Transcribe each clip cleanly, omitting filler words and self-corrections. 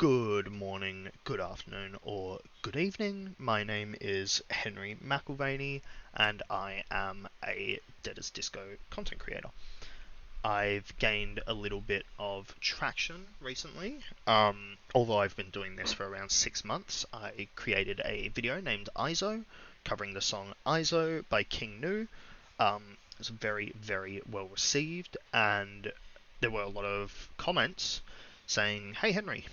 Good morning, good afternoon, or good evening. My name is Henry McIlvaney, and I am a Dead as Disco content creator. I've gained a little bit of traction recently. Although I've been doing this for around 6 months, I created a video named ISO, covering the song ISO by King Nu. It's very, very well received, and there were a lot of comments saying, "Hey Henry,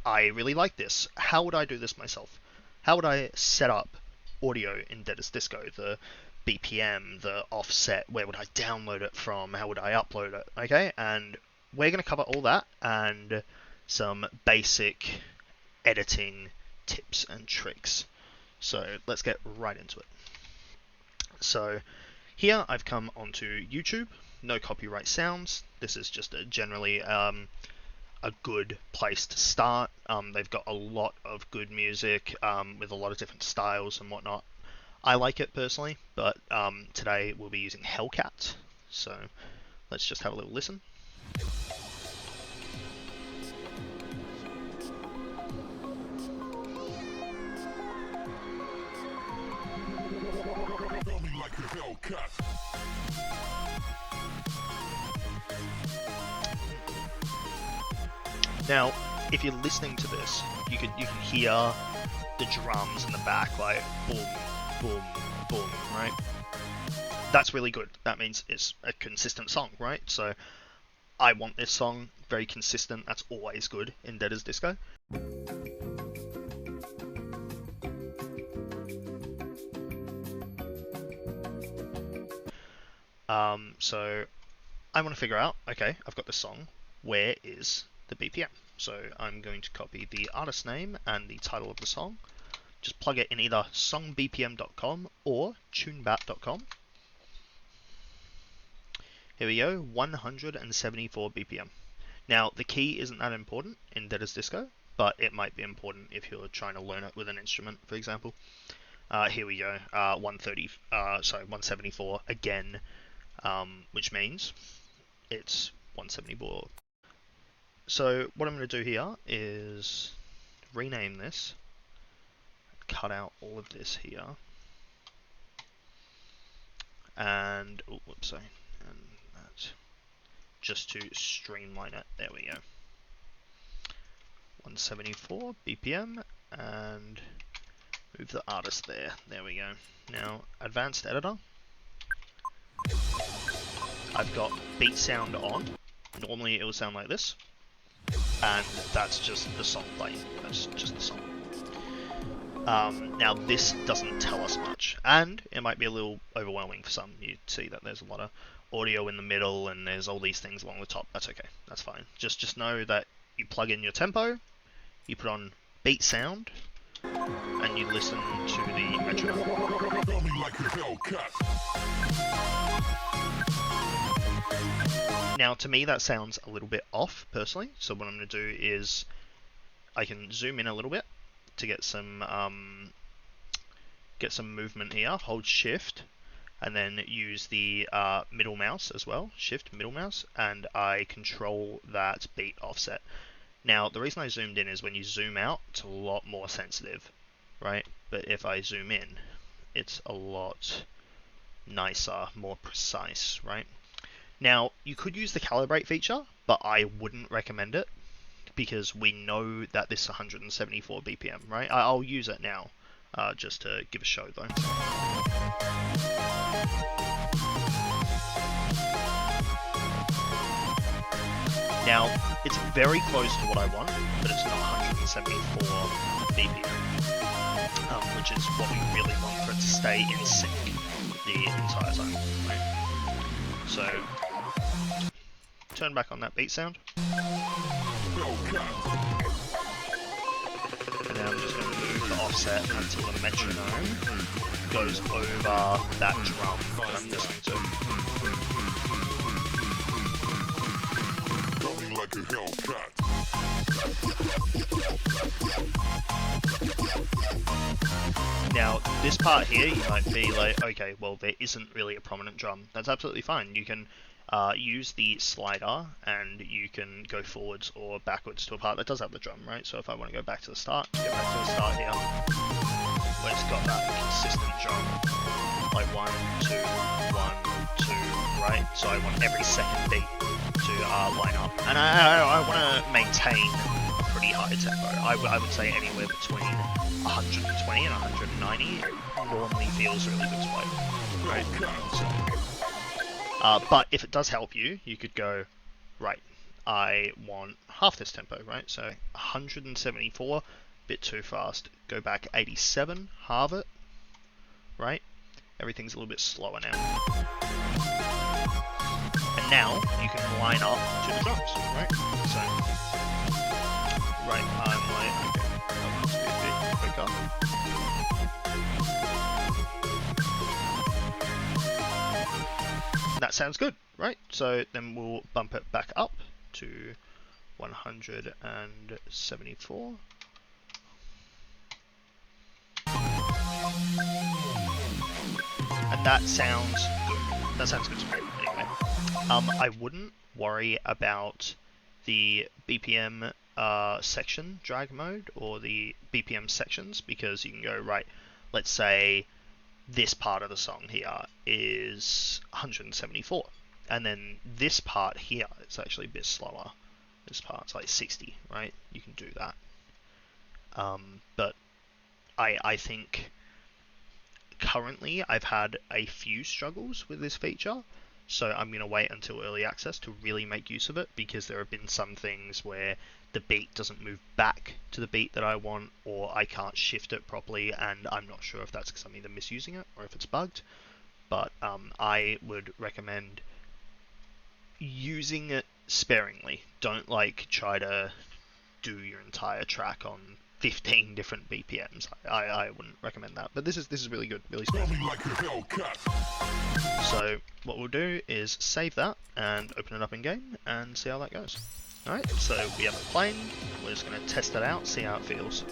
I really like this. How would I do this myself? How would I set up audio in Dead as Disco? The BPM, the offset, where would I download it from? How would I upload it?" Okay, and we're going to cover all that and some basic editing tips and tricks. So let's get right into it. So here I've come onto YouTube. No copyright sounds. This is just generally a good place to start. They've got a lot of good music with a lot of different styles and whatnot. I like it personally, but today we'll be using Hellcat. So let's just have a little listen. Now, if you're listening to this, you can hear the drums in the back, like boom, boom, boom, right? That's really good. That means it's a consistent song, right? So I want this song very consistent. That's always good in Dead as Disco. So I want to figure out, okay, I've got this song. Where is the BPM? So I'm going to copy the artist name and the title of the song. Just plug it in either songbpm.com or tunebat.com. Here we go, 174 BPM. Now, the key isn't that important in Dead as Disco, but it might be important if you're trying to learn it with an instrument, for example. Here we go, 174 again, which means it's 174. So what I'm going to do here is rename this, cut out all of this here, and and that, just to streamline it. There we go. 174 BPM, and move the artist there. There we go. Now, advanced editor. I've got beat sound on. Normally it will sound like this. And that's just the song playing. That's just the song. Now this doesn't tell us much, and it might be a little overwhelming for some. You see that there's a lot of audio in the middle, and there's all these things along the top. That's okay. That's fine. Just know that you plug in your tempo, you put on beat sound, and you listen to the metronome. Now, to me, that sounds a little bit off, personally. So what I'm going to do is I can zoom in a little bit to get some movement here. Hold Shift, and then use the middle mouse as well. Shift, middle mouse, and I control that beat offset. Now, the reason I zoomed in is when you zoom out, it's a lot more sensitive, right? But if I zoom in, it's a lot nicer, more precise, right? Now, you could use the calibrate feature, but I wouldn't recommend it because we know that this is 174 BPM, right? I'll use it now, just to give a show though. Now, it's very close to what I want, but it's not 174 BPM, which is what we really want for it to stay in sync the entire time, right? So, turn back on that beat sound. And now I'm just going to move the offset until the metronome goes over that drum that I'm listening to. Now, this part here, you might be like, okay, well, there isn't really a prominent drum. That's absolutely fine. You can use the slider and you can go forwards or backwards to a part that does have the drum, right? So if I want to go back to the start, go back to the start here, where it's got that consistent drum, like 1, 2, 1, 2, right? So I want every second beat to line up, and I want to maintain a pretty high tempo. I would say anywhere between 120 and 190 normally feels really good to play, right? So, but if it does help you, you could go, right, I want half this tempo, right? So 174, bit too fast. Go back 87, halve it, right? Everything's a little bit slower now. And now you can line up to the drums, right? So, right, I'm like, okay, that must be a bit quicker. That sounds good, right? So then we'll bump it back up to 174. And that sounds good. That sounds good to me, anyway. I wouldn't worry about the BPM section drag mode or the BPM sections, because you can go, right, let's say this part of the song here is 174, and then this part here is actually a bit slower. This part's like 60, right? You can do that. But I think currently I've had a few struggles with this feature, so I'm going to wait until early access to really make use of it, because there have been some things where the beat doesn't move back to the beat that I want, or I can't shift it properly, and I'm not sure if that's because I'm either misusing it or if it's bugged. But I would recommend using it sparingly. Don't like try to do your entire track on 15 different BPMs. I wouldn't recommend that. But this is really good, really smooth. So what we'll do is save that and open it up in game and see how that goes. Alright, so we have it playing. We're just going to test it out, see how it feels.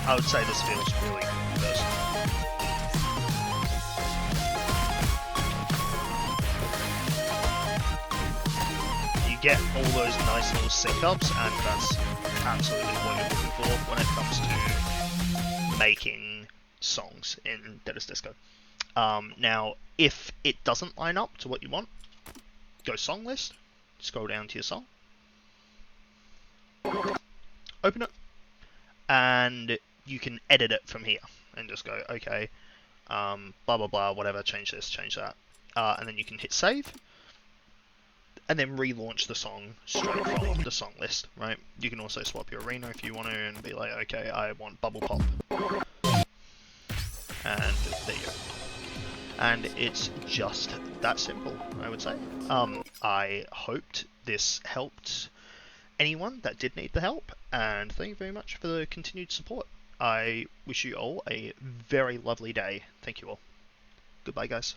I would say this feels really personal. You get all those nice little sync-ups, and that's absolutely what you're looking for when it comes to making songs in Deadest Disco. Now, if it doesn't line up to what you want, go song list, scroll down to your song, open it, and you can edit it from here and just go, okay, blah blah blah, whatever, change this, change that, and then you can hit save, and then relaunch the song straight from the song list, right? You can also swap your arena if you want to and be like, okay, I want bubble pop, and there you go. And it's just that simple, I would say. I hoped this helped anyone that did need the help, and thank you very much for the continued support. I wish you all a very lovely day. Thank you all. Goodbye, guys.